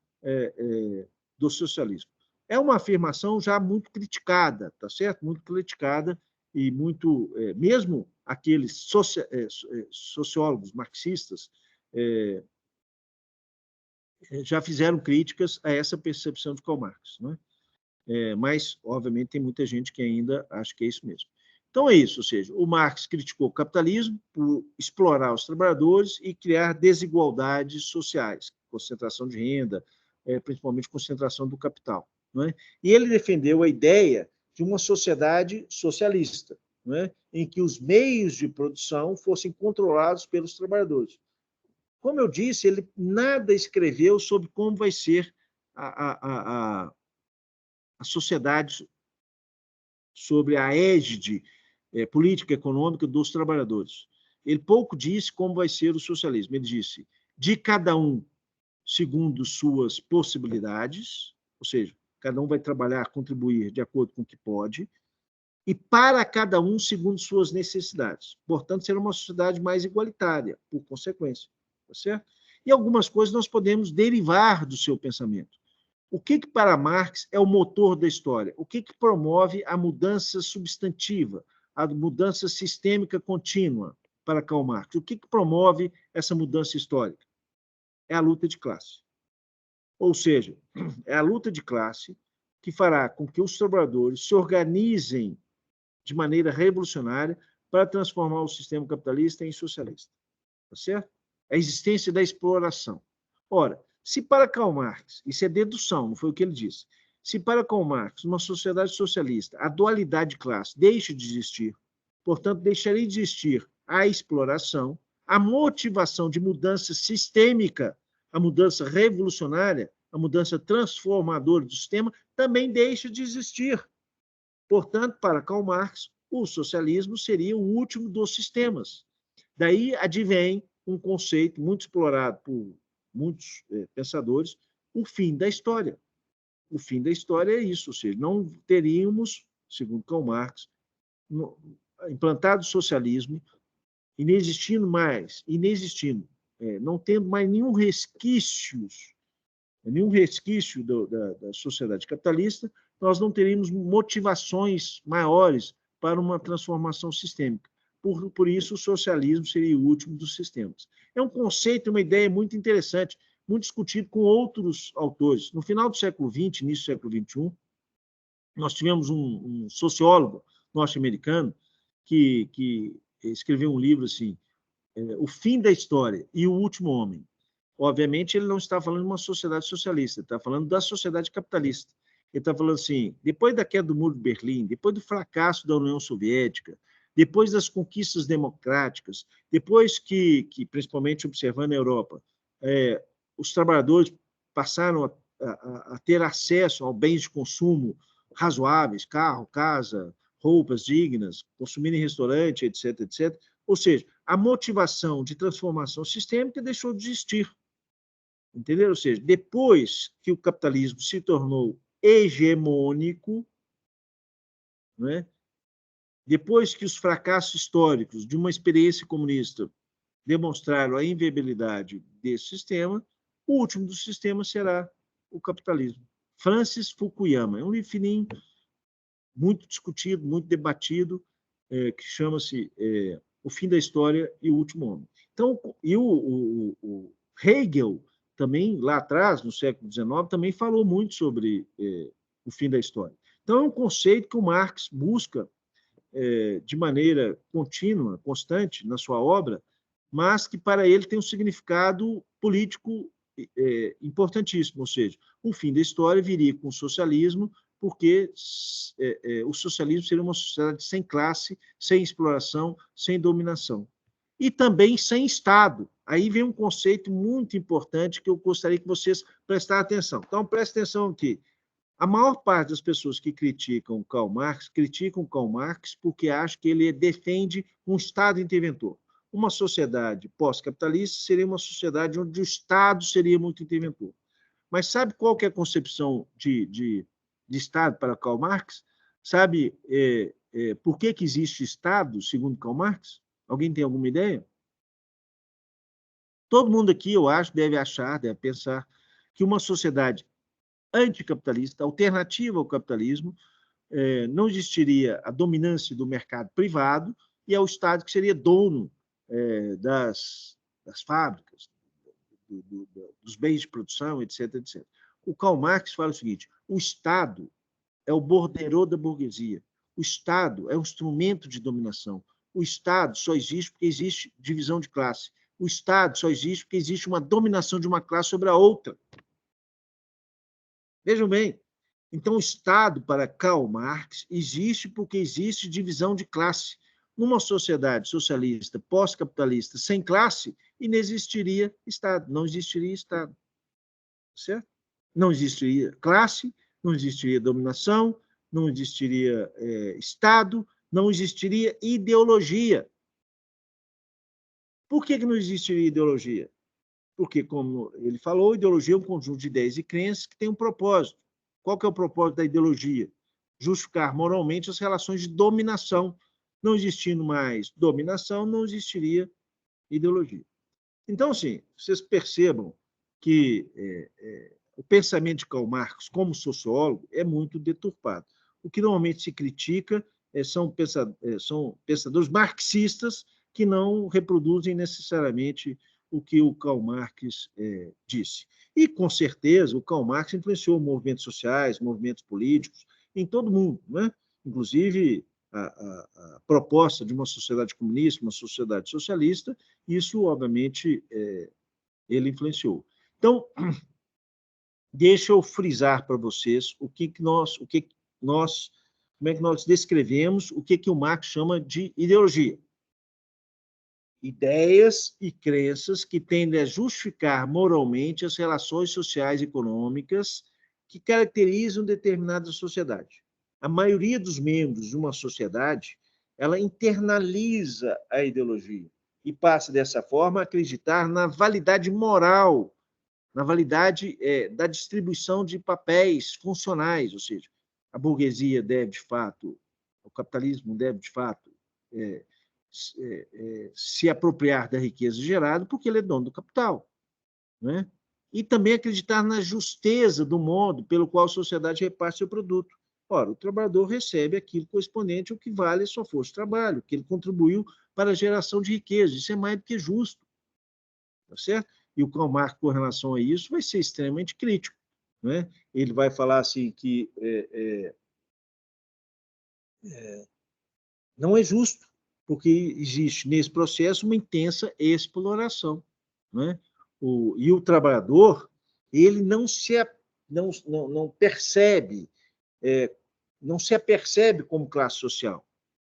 do socialismo. É uma afirmação já muito criticada, tá certo? Muito criticada e muito, mesmo aqueles sociólogos marxistas já fizeram críticas a essa percepção de Karl Marx, não é? Mas, obviamente, tem muita gente que ainda acha que é isso mesmo. Então, é isso, ou seja, o Marx criticou o capitalismo por explorar os trabalhadores e criar desigualdades sociais, concentração de renda, principalmente concentração do capital. Não é? E ele defendeu a ideia de uma sociedade socialista, não é? Em que os meios de produção fossem controlados pelos trabalhadores. Como eu disse, ele nada escreveu sobre como vai ser a sociedade sobre a égide política econômica dos trabalhadores. Ele pouco disse como vai ser o socialismo. Ele disse, de cada um segundo suas possibilidades, ou seja, cada um vai trabalhar, contribuir de acordo com o que pode, e para cada um segundo suas necessidades. Portanto, será uma sociedade mais igualitária, por consequência. Tá certo? E algumas coisas nós podemos derivar do seu pensamento. O que para Marx é o motor da história? O que promove a mudança substantiva, a mudança sistêmica contínua para Karl Marx? O que promove essa mudança histórica? É a luta de classe. Ou seja, é a luta de classe que fará com que os trabalhadores se organizem de maneira revolucionária para transformar o sistema capitalista em socialista. Tá certo? A existência da exploração. Ora, se para Karl Marx, isso é dedução, não foi o que ele disse, se para Karl Marx, numa sociedade socialista, a dualidade de classe deixa de existir, portanto, deixaria de existir a exploração, a motivação de mudança sistêmica, a mudança revolucionária, a mudança transformadora do sistema, também deixa de existir. Portanto, para Karl Marx, o socialismo seria o último dos sistemas. Daí advém um conceito muito explorado por muitos pensadores, o fim da história. O fim da história é isso, ou seja, não teríamos, segundo Karl Marx, implantado o socialismo, não tendo mais nenhum resquício da sociedade capitalista, nós não teríamos motivações maiores para uma transformação sistêmica. Por isso, o socialismo seria o último dos sistemas. É um conceito, uma ideia muito interessante, muito discutido com outros autores. No final do século XX, início do século XXI, nós tivemos um sociólogo norte-americano que escreveu um livro assim, O Fim da História e o Último Homem. Obviamente, ele não está falando de uma sociedade socialista, ele está falando da sociedade capitalista. Ele está falando assim, depois da queda do Muro de Berlim, depois do fracasso da União Soviética, depois das conquistas democráticas, depois que principalmente observando a Europa, os trabalhadores passaram a ter acesso a bens de consumo razoáveis, carro, casa, roupas dignas, consumir em restaurante, etc., etc. Ou seja, a motivação de transformação sistêmica deixou de existir. Entendeu? Ou seja, depois que o capitalismo se tornou hegemônico, não é? Depois que os fracassos históricos de uma experiência comunista demonstraram a inviabilidade desse sistema, o último dos sistemas será o capitalismo. Francis Fukuyama, é um livro fininho, muito discutido, muito debatido, que chama-se O Fim da História e o Último Homem. Então, e o Hegel, também, lá atrás, no século XIX, também falou muito sobre o fim da história. Então, é um conceito que o Marx busca de maneira contínua, constante, na sua obra, mas que para ele tem um significado político importantíssimo, ou seja, o fim da história viria com o socialismo, porque o socialismo seria uma sociedade sem classe, sem exploração, sem dominação. E também sem Estado. Aí vem um conceito muito importante que eu gostaria que vocês prestassem atenção. Então, prestem atenção aqui. A maior parte das pessoas que criticam Karl Marx porque acham que ele defende um Estado interventor. Uma sociedade pós-capitalista seria uma sociedade onde o Estado seria muito interventor. Mas sabe qual que é a concepção de Estado para Karl Marx? Sabe por que existe Estado, segundo Karl Marx? Alguém tem alguma ideia? Todo mundo aqui, eu acho, deve pensar que uma sociedade anticapitalista, alternativa ao capitalismo, não existiria a dominância do mercado privado e é o Estado que seria dono das fábricas, dos bens de produção, etc, etc. O Karl Marx fala o seguinte: o Estado é o borderô da burguesia, o Estado é um instrumento de dominação, o Estado só existe porque existe divisão de classe, o Estado só existe porque existe uma dominação de uma classe sobre a outra. Vejam bem, então o Estado, para Karl Marx, existe porque existe divisão de classe. Numa sociedade socialista, pós-capitalista, sem classe, inexistiria Estado, não existiria Estado. Certo? Não existiria classe, não existiria dominação, não existiria Estado, não existiria ideologia. Por que não existiria ideologia? Porque, como ele falou, ideologia é um conjunto de ideias e crenças que tem um propósito. Qual que é o propósito da ideologia? Justificar moralmente as relações de dominação. Não existindo mais dominação, não existiria ideologia. Então, assim, vocês percebam que o pensamento de Karl Marx, como sociólogo, é muito deturpado. O que normalmente se critica são pensadores marxistas que não reproduzem necessariamente o que o Karl Marx disse. E, com certeza, o Karl Marx influenciou movimentos sociais, movimentos políticos, em todo o mundo, né? Inclusive a proposta de uma sociedade comunista, uma sociedade socialista, isso, obviamente, ele influenciou. Então, deixa eu frisar para vocês como é que nós descrevemos o que o Marx chama de ideologia. Ideias e crenças que tendem a justificar moralmente as relações sociais e econômicas que caracterizam determinada sociedade. A maioria dos membros de uma sociedade, ela internaliza a ideologia e passa, dessa forma, a acreditar na validade moral, na validade da distribuição de papéis funcionais, ou seja, a burguesia deve, de fato, o capitalismo deve, de fato, se apropriar da riqueza gerada porque ele é dono do capital, né? E também acreditar na justeza do modo pelo qual a sociedade reparte seu produto. Ora, o trabalhador recebe aquilo correspondente ao que vale a sua força de trabalho, que ele contribuiu para a geração de riqueza. Isso é mais do que justo. Tá certo? E o Karl Marx, com relação a isso, vai ser extremamente crítico, né? Ele vai falar assim que não é justo, porque existe nesse processo uma intensa exploração, né? E o trabalhador, ele não percebe, não se apercebe como classe social,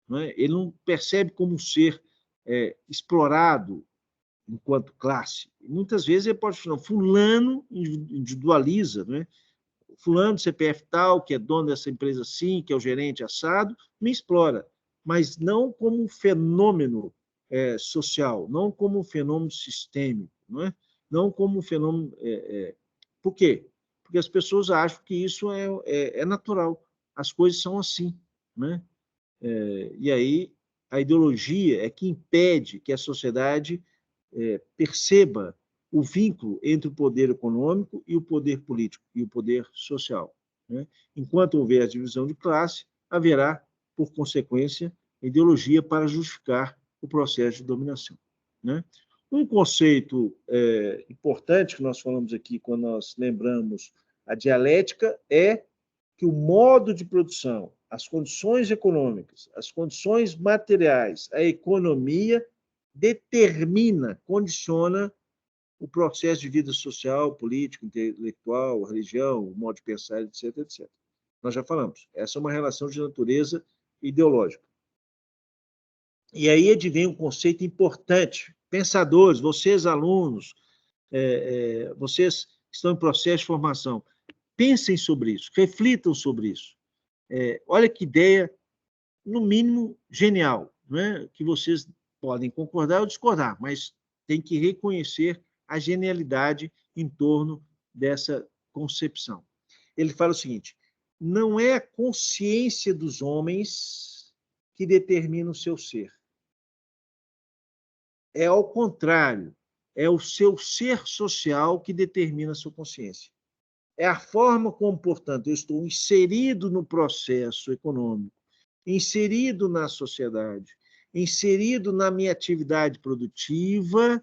né? Ele não percebe como um ser explorado enquanto classe. Muitas vezes ele pode falar, fulano individualiza, né? Fulano do CPF tal, que é dono dessa empresa assim, que é o gerente assado, me explora, mas não como um fenômeno social, não como um fenômeno sistêmico, não é? Não como um fenômeno... Por quê? Porque as pessoas acham que isso é natural, as coisas são assim, né? E aí a ideologia é que impede que a sociedade perceba o vínculo entre o poder econômico e o poder político e o poder social, né? Enquanto houver a divisão de classe, haverá, por consequência, ideologia para justificar o processo de dominação, né? Um conceito importante que nós falamos aqui quando nós lembramos a dialética é que o modo de produção, as condições econômicas, as condições materiais, a economia determina, condiciona o processo de vida social, político, intelectual, religião, o modo de pensar, etc, etc. Nós já falamos. Essa é uma relação de natureza ideológica. E aí advém um conceito importante. Pensadores, vocês alunos, vocês que estão em processo de formação, pensem sobre isso, reflitam sobre isso. Olha que ideia, no mínimo, genial, né? Que vocês podem concordar ou discordar, mas tem que reconhecer a genialidade em torno dessa concepção. Ele fala o seguinte: não é a consciência dos homens que determina o seu ser. É ao contrário, é o seu ser social que determina a sua consciência. É a forma como, portanto, eu estou inserido no processo econômico, inserido na sociedade, inserido na minha atividade produtiva,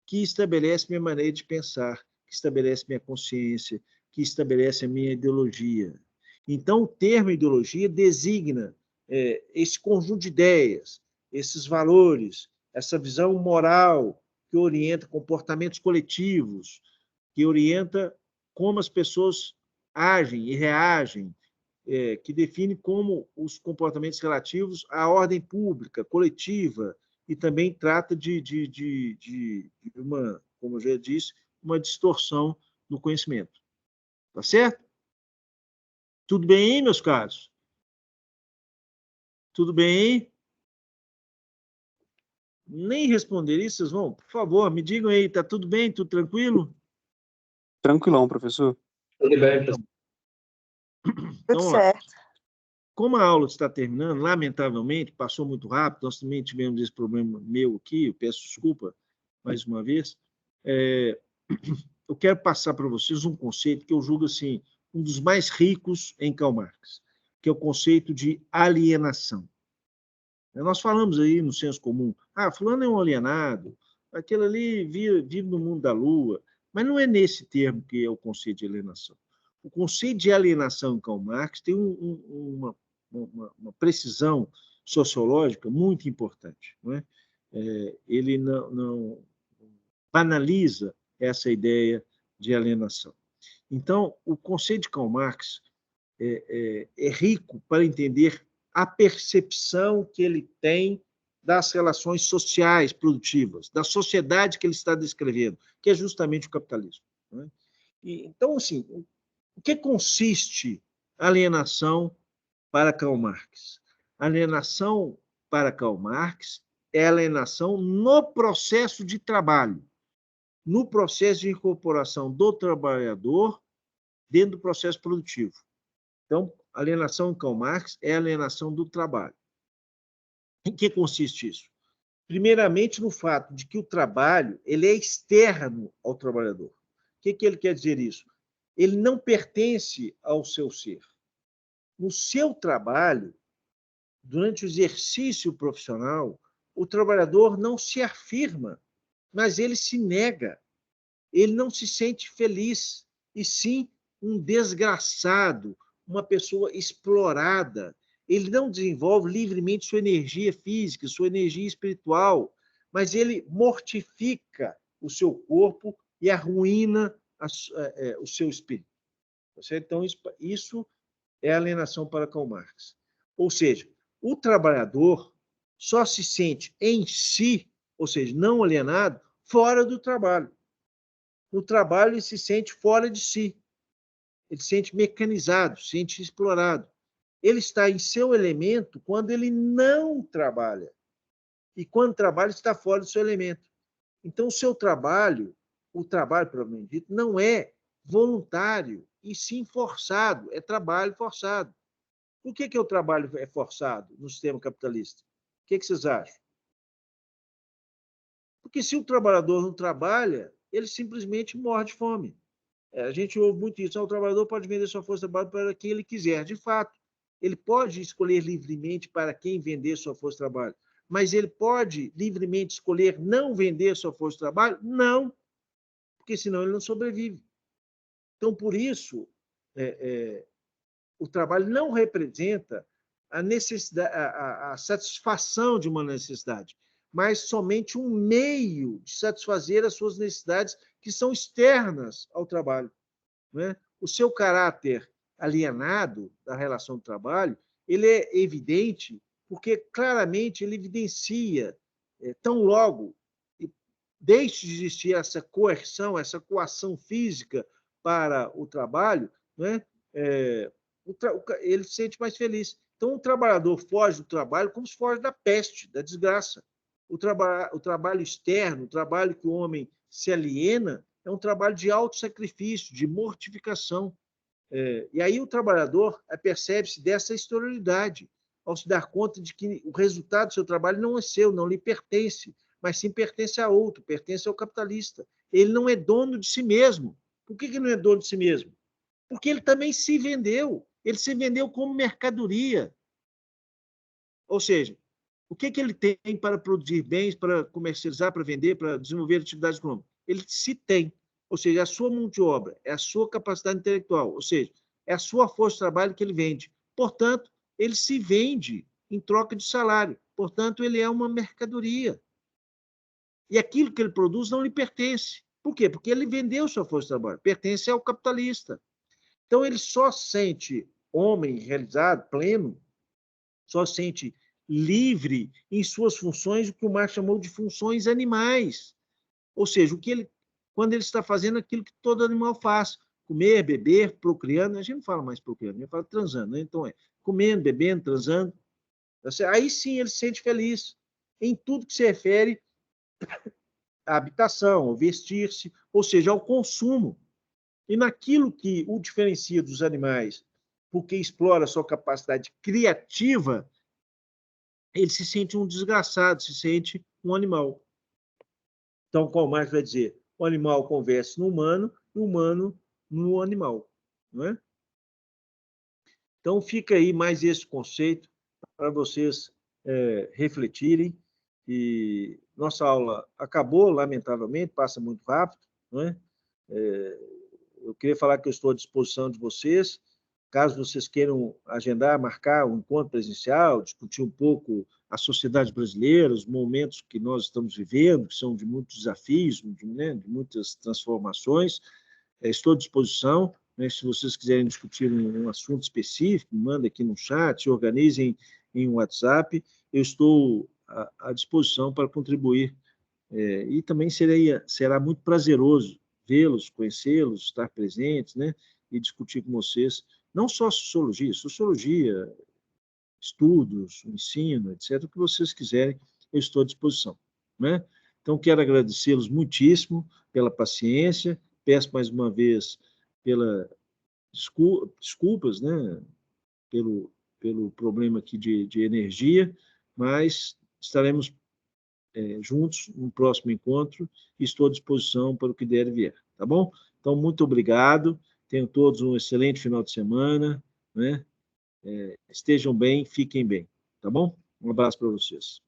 que estabelece minha maneira de pensar, que estabelece minha consciência, que estabelece a minha ideologia. Então, o termo ideologia designa esse conjunto de ideias, esses valores, essa visão moral que orienta comportamentos coletivos, que orienta como as pessoas agem e reagem, que define como os comportamentos relativos à ordem pública, coletiva, e também trata de uma, como eu já disse, uma distorção do conhecimento. Tá certo? Tudo bem, hein, meus caros? Tudo bem, hein? Nem responder isso, vocês vão? Por favor, me digam aí, tá tudo bem? Tudo tranquilo? Tranquilão, professor. Tudo bem, professor. Então, Tudo lá. certo. Como a aula está terminando, lamentavelmente, passou muito rápido, nós também tivemos esse problema meu aqui, eu peço desculpa mais uma vez. Eu quero passar para vocês um conceito que eu julgo assim, um dos mais ricos em Karl Marx, que é o conceito de alienação. Nós falamos aí no senso comum, fulano é um alienado, aquele ali vive no mundo da lua, mas não é nesse termo que é o conceito de alienação. O conceito de alienação em Karl Marx tem uma precisão sociológica muito importante. Não é? Ele não banaliza essa ideia de alienação. Então, o conceito de Karl Marx é rico para entender a percepção que ele tem das relações sociais produtivas, da sociedade que ele está descrevendo, que é justamente o capitalismo. Não é? Então, assim, o que consiste a alienação para Karl Marx? A alienação para Karl Marx é a alienação no processo de trabalho, no processo de incorporação do trabalhador dentro do processo produtivo. Então, a alienação em Karl Marx é a alienação do trabalho. Em que consiste isso? Primeiramente, no fato de que o trabalho ele é externo ao trabalhador. O que ele quer dizer isso? Ele não pertence ao seu ser. No seu trabalho, durante o exercício profissional, o trabalhador não se afirma, mas ele se nega. Ele não se sente feliz, e sim um desgraçado, uma pessoa explorada. Ele não desenvolve livremente sua energia física, sua energia espiritual, mas ele mortifica o seu corpo e arruína o seu espírito. Então, isso é alienação para Karl Marx. Ou seja, o trabalhador só se sente em si, ou seja, não alienado, fora do trabalho. No trabalho, ele se sente fora de si. Ele se sente mecanizado, se sente explorado. Ele está em seu elemento quando ele não trabalha. E quando trabalha, está fora do seu elemento. Então, o seu trabalho, o trabalho, provavelmente dito, não é voluntário, e sim forçado, é trabalho forçado. Por que o trabalho é forçado no sistema capitalista? O que vocês acham? Porque se o trabalhador não trabalha, ele simplesmente morre de fome. A gente ouve muito isso, o trabalhador pode vender sua força de trabalho para quem ele quiser. De fato, ele pode escolher livremente para quem vender sua força de trabalho, mas ele pode livremente escolher não vender sua força de trabalho? Não, porque senão ele não sobrevive. Então, por isso, o trabalho não representa a necessidade, a satisfação de uma necessidade, mas somente um meio de satisfazer as suas necessidades que são externas ao trabalho. Não é? O seu caráter alienado da relação de trabalho, ele é evidente porque claramente ele evidencia, tão logo deixe de existir essa coerção, essa coação física para o trabalho, né? Ele se sente mais feliz. Então, o trabalhador foge do trabalho como se foge da peste, da desgraça. O trabalho externo, o trabalho que o homem se aliena, é um trabalho de autossacrifício, de mortificação. E aí o trabalhador percebe-se dessa exterioridade, ao se dar conta de que o resultado do seu trabalho não é seu, não lhe pertence, mas sim pertence a outro, pertence ao capitalista. Ele não é dono de si mesmo. Por que ele não é dono de si mesmo? Porque ele também se vendeu. Ele se vendeu como mercadoria. Ou seja, o que ele tem para produzir bens, para comercializar, para vender, para desenvolver atividades econômicas? Ele se tem. Ou seja, é a sua mão de obra, é a sua capacidade intelectual, ou seja, é a sua força de trabalho que ele vende. Portanto, ele se vende em troca de salário. Portanto, ele é uma mercadoria. E aquilo que ele produz não lhe pertence. Por quê? Porque ele vendeu sua força de trabalho. Pertence ao capitalista. Então, ele só sente homem realizado, pleno, só sente livre em suas funções, o que o Marx chamou de funções animais. Ou seja, quando ele está fazendo aquilo que todo animal faz, comer, beber, procriando, a gente não fala mais procriando, a gente fala transando, né? Então comendo, bebendo, transando. Aí sim ele se sente feliz em tudo que se refere à habitação, ao vestir-se, ou seja, ao consumo. E naquilo que o diferencia dos animais, porque explora a sua capacidade criativa, ele se sente um desgraçado, se sente um animal. Então, qual Marx vai dizer? O animal conversa no humano e o humano no animal. Não é? Então, fica aí mais esse conceito para vocês refletirem. E nossa aula acabou, lamentavelmente, passa muito rápido. Não é? Eu queria falar que eu estou à disposição de vocês, caso vocês queiram agendar, marcar um encontro presencial, discutir um pouco a sociedade brasileira, os momentos que nós estamos vivendo, que são de muitos desafios, de muitas transformações. Estou à disposição, né? Se vocês quiserem discutir um assunto específico, manda aqui no chat, se organizem em um WhatsApp, eu estou à disposição para contribuir. E também será muito prazeroso vê-los, conhecê-los, estar presentes, né? E discutir com vocês, não só sociologia, estudos, ensino, etc., o que vocês quiserem, eu estou à disposição. Né? Então, quero agradecê-los muitíssimo pela paciência, peço mais uma vez desculpas, né, pelo problema aqui de energia, mas estaremos juntos no próximo encontro e estou à disposição para o que der e vier, tá bom? Então, muito obrigado, tenham todos um excelente final de semana, né? Estejam bem, fiquem bem, tá bom? Um abraço para vocês.